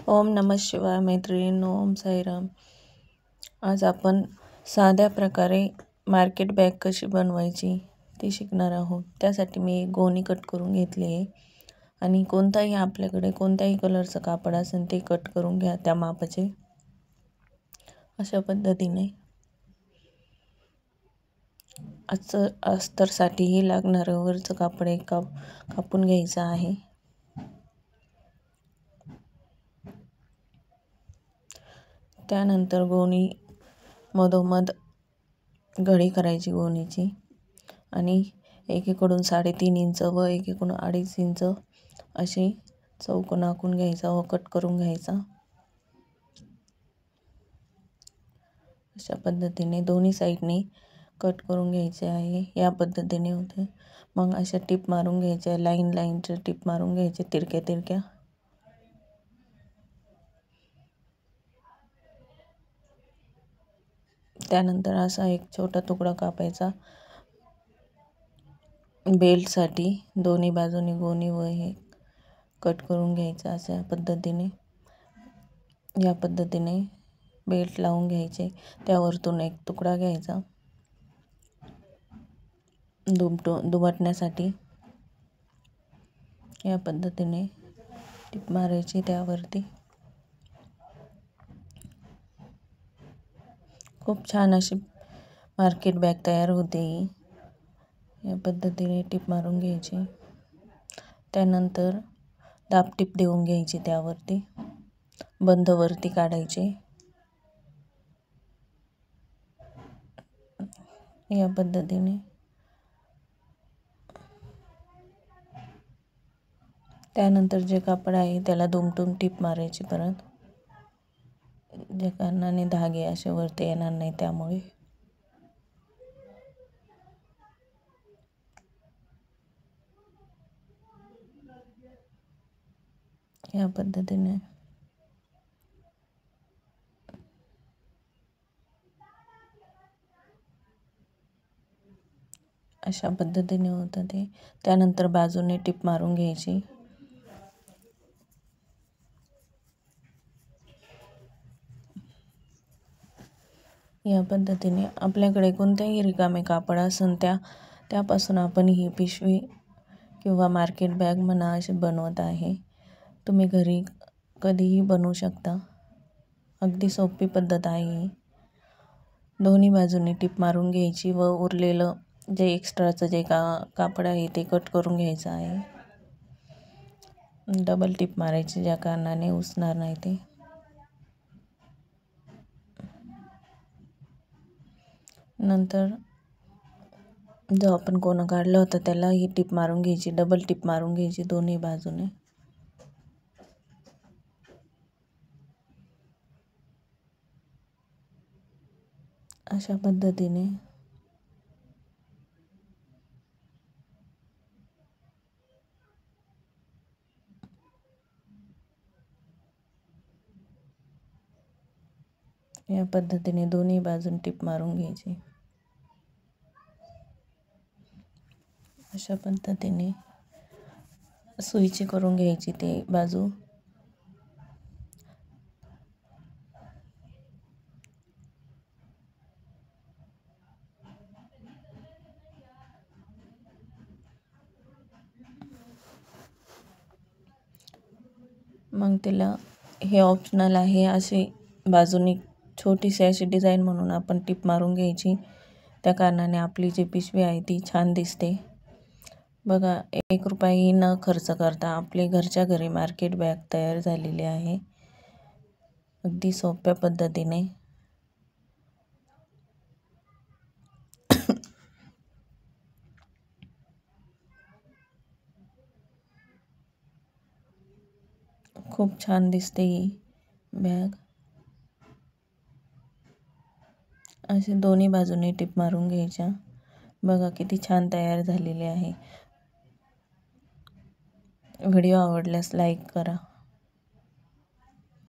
ओम नमः शिवाय मैत्रिणींनो, ओम साईराम. आज आपण साध्या प्रकारे मार्केट बॅग कशी बनवायची ती शिकणार आहोत. त्यासाठी मी एक गोणी कट करून घेतली आहे आणि कोणताही आपल्याकडे कोणत्याही कलरचं कापड असेल ते कट करून घ्या त्या मापाचे. अशा पद्धतीने अस्तरसाठीही लागणारं वरचं कापड एक कापून घ्यायचं आहे. त्यानंतर गोणी मधोमध घडी करायची गोणीची आणि एकीकडून 3.5 इंच व एकीकडून 2.5 इंच अशी चौकोन आखून घ्यायचा व कट करून घ्यायचा. अशा पद्धतीने दोन्ही साईडने कट करून घ्यायचे आहे. या पद्धतीने होते. मग अशा टिप मारून घ्यायच्या, लाईनच्या टिप मारून घ्यायचे तिरक्या. त्यानंतर असा एक छोटा तुकडा कापायचा बेल्टसाठी. दोन्ही बाजूनी गोणी व हे कट करून घ्यायचं. अशा पद्धतीने या पद्धतीने बेल्ट लावून घ्यायचे. त्यावरतून एक तुकडा घ्यायचा दुमटण्यासाठी. या पद्धतीने टिप मारायची त्यावरती. खूप छान अशी मार्केट बॅग तयार होते. या पद्धतीने टिप मारून घ्यायची. त्यानंतर दाब टिप देऊन घ्यायची त्यावरती. बंद वरती काढायचे. या पद्धतीने त्यानंतर जे कापड आहे त्याला दुमटून टिप मारायची परत, ज्या कारणाने धागे असे वरती येणार नाही. त्यामुळे या पद्धतीने अशा पद्धतीने होतं ते. त्यानंतर बाजूने टिप मारून घ्यायची. या पद्धतीने आपल्याकडे कोणतेही रिकामे कापड असेल त्यापासून आपण ही पिशवी किंवा मार्केट बॅग म्हणा अशी बनवत आहे. तुम्ही घरी कधीही बनवू शकता. अगदी सोपी पद्धत आहे. दोन्ही बाजूने टिप मारून घ्यायची व उरलेलं जे एक्स्ट्राचं जे कापड आहे ते कट करून घ्यायचं आहे. डबल टिप मारायची ज्या कारणाने उसणार नाही ते. नंतर जो आपण कोण काढलं होतं त्याला ही टिप मारून घ्यायची, डबल टिप मारून घ्यायची दोन्ही बाजूने. अशा पद्धतीने या पद्धतीने दोन्ही बाजून टिप मारून घ्यायची. अशा पद्धतीने सुईची करून घ्यायची ते बाजू. मग तिला हे ऑप्शनल आहे, अशी बाजूनी छोटीशी अशी डिझाईन म्हणून आपण टिप मारून घ्यायची. त्या कारणाने आपली जी पिशवी आहे ती छान दिसते. बघा, 1 रुपयाही न खर्च करता आपले घरच्या घरी मार्केट बॅग तयार झालेली आहे. अगदी सोप्या पद्धतीने. खूप छान दिसते ही बॅग. असे दोन्ही बाजूने टिप मारून घ्यायच्या. बघा किती छान तयार झालेली आहे. व्हिडिओ आवडल्यास लाईक करा.